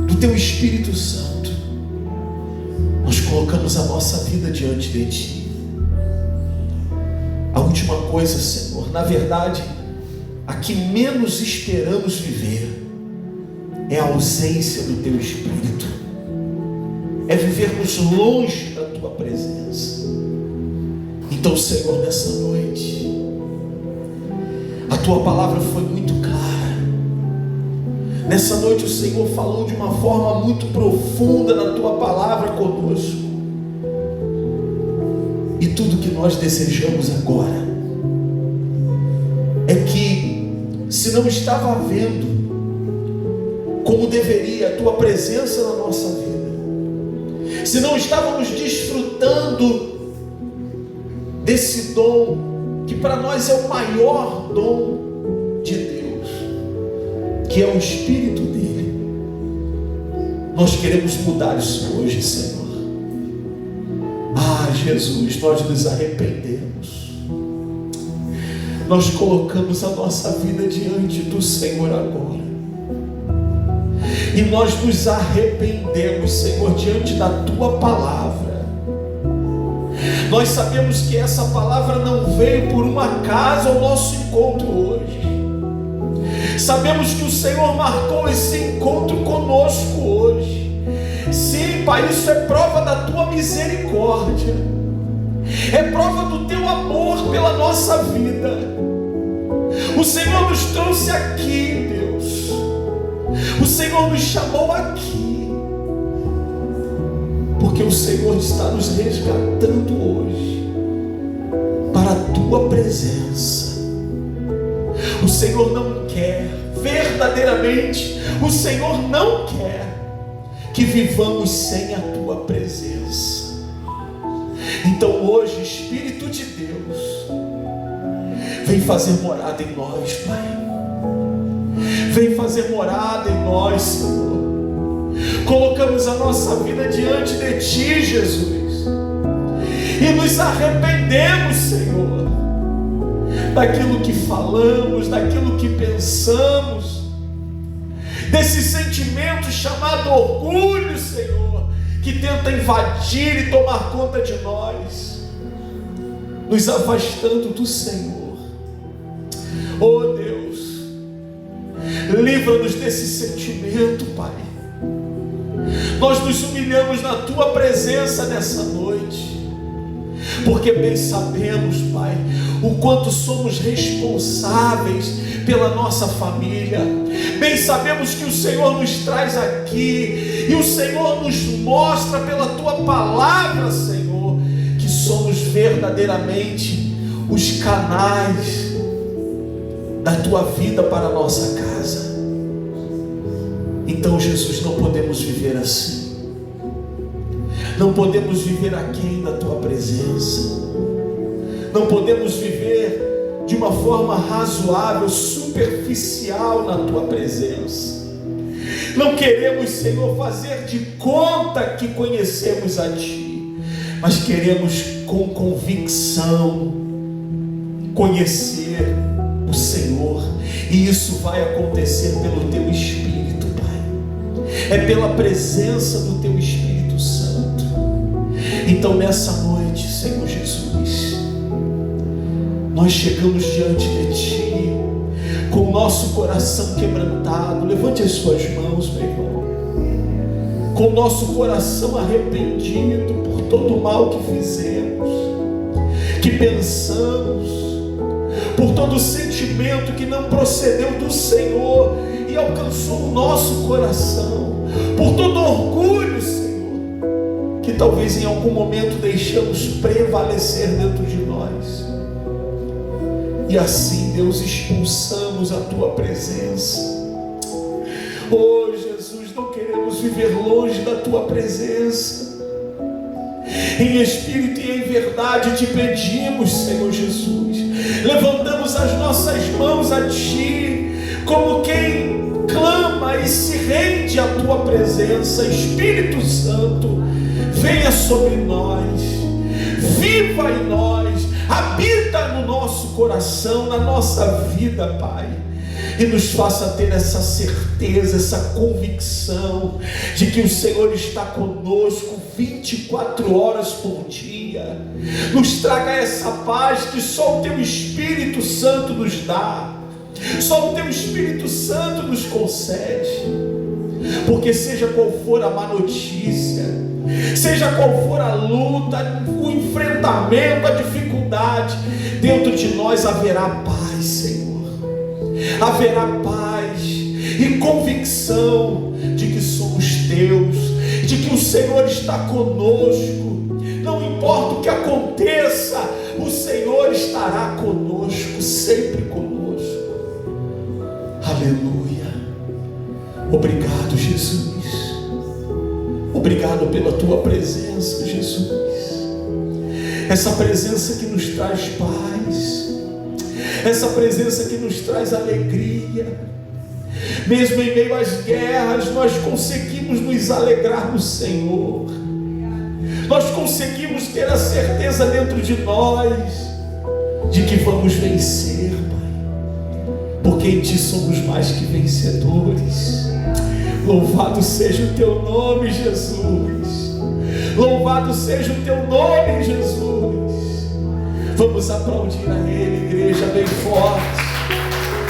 do teu Espírito Santo, nós colocamos a nossa vida diante de ti. A última coisa, Senhor, na verdade, a que menos esperamos viver é a ausência do teu Espírito, é vivermos longe da tua presença. Então, Senhor, nessa noite, a tua palavra foi muito clara. Nessa noite o Senhor falou de uma forma muito profunda na tua palavra conosco. E tudo que nós desejamos agora é que, se não estava havendo como deveria a tua presença na nossa vida, se não estávamos desfrutando desse dom, que para nós é o maior dom de Deus, que é o Espírito dele, nós queremos mudar isso hoje, Senhor. Ah, Jesus, nós nos arrependemos, nós colocamos a nossa vida diante do Senhor agora, e nós nos arrependemos, Senhor, diante da tua palavra. Nós sabemos que essa palavra não veio por um acaso ao nosso encontro hoje. Sabemos que o Senhor marcou esse encontro conosco hoje. Sim, Pai, isso é prova da tua misericórdia, é prova do teu amor pela nossa vida. O Senhor nos trouxe aqui, Deus. O Senhor nos chamou aqui, porque o Senhor está nos resgatando hoje para a tua presença. O Senhor não quer, verdadeiramente, o Senhor não quer que vivamos sem a tua presença. Então hoje, Espírito de Deus, vem fazer morada em nós, Pai. Vem fazer morada em nós, Senhor. Colocamos a nossa vida diante de ti, Jesus, e nos arrependemos, Senhor, daquilo que falamos, daquilo que pensamos, desse sentimento chamado orgulho, Senhor, que tenta invadir e tomar conta de nós, nos afastando do Senhor. Oh Deus, livra-nos desse sentimento, Pai. Nós nos humilhamos na tua presença nessa noite, porque bem sabemos, Pai, o quanto somos responsáveis pela nossa família. Bem sabemos que o Senhor nos traz aqui, e o Senhor nos mostra pela tua palavra, Senhor, que somos verdadeiramente os canais da tua vida para a nossa casa. Então, Jesus, não podemos viver assim, não podemos viver aquém da tua presença, não podemos viver de uma forma razoável, superficial na tua presença. Não queremos, Senhor, fazer de conta que conhecemos a ti, mas queremos com convicção conhecer o Senhor, e isso vai acontecer pelo teu Espírito, Pai. É pela presença do teu Espírito Santo. Então nessa noite, Senhor Jesus, nós chegamos diante de ti com o nosso coração quebrantado. Levante as suas mãos, meu irmão. Com o nosso coração arrependido por todo o mal que fizemos, que pensamos, por todo sentimento que não procedeu do Senhor e alcançou o nosso coração, por todo orgulho, Senhor, que talvez em algum momento deixamos prevalecer dentro de nós. E assim, Deus, expulsamos a tua presença. Oh Jesus, não queremos queremos viver longe da tua presença. Em espírito e em verdade te pedimos, Senhor Jesus. Levantamos as nossas mãos a ti, como quem clama e se rende à tua presença. Espírito Santo, venha sobre nós, viva em nós, habita no nosso coração, na nossa vida, Pai, e nos faça ter essa certeza, essa convicção de que o Senhor está conosco 24 horas por dia. Nos traga essa paz que só o teu Espírito Santo nos dá, só o teu Espírito Santo nos concede. Porque seja qual for a má notícia, seja qual for a luta, o enfrentamento, a dificuldade, dentro de nós haverá paz, Senhor. Haverá paz e convicção de que somos teus, de que o Senhor está conosco. Não importa o que aconteça, o Senhor estará conosco, sempre conosco. Aleluia. Obrigado, Jesus. Obrigado pela tua presença, Jesus. Essa presença que nos traz paz, essa presença que nos traz alegria. Mesmo em meio às guerras, nós conseguimos nos alegrar no Senhor. Nós conseguimos ter a certeza dentro de nós de que vamos vencer, Pai, porque em ti somos mais que vencedores. Louvado seja o teu nome, Jesus. Louvado seja o teu nome, Jesus. Vamos aplaudir a Ele, igreja, bem forte.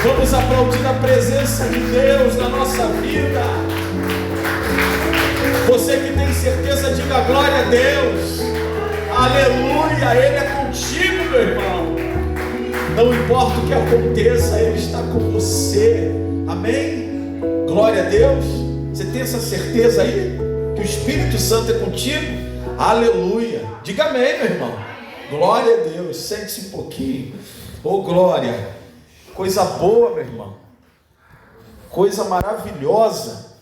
Vamos aplaudir a presença de Deus na nossa vida. Você que tem certeza, diga glória a Deus. Aleluia, Ele é contigo, meu irmão. Não importa o que aconteça, Ele está com você. Amém? Glória a Deus. Você tem essa certeza aí? Que o Espírito Santo é contigo? Aleluia. Diga amém, meu irmão. Glória a Deus. Sente-se um pouquinho. Oh, glória. Coisa boa, meu irmão. Coisa maravilhosa.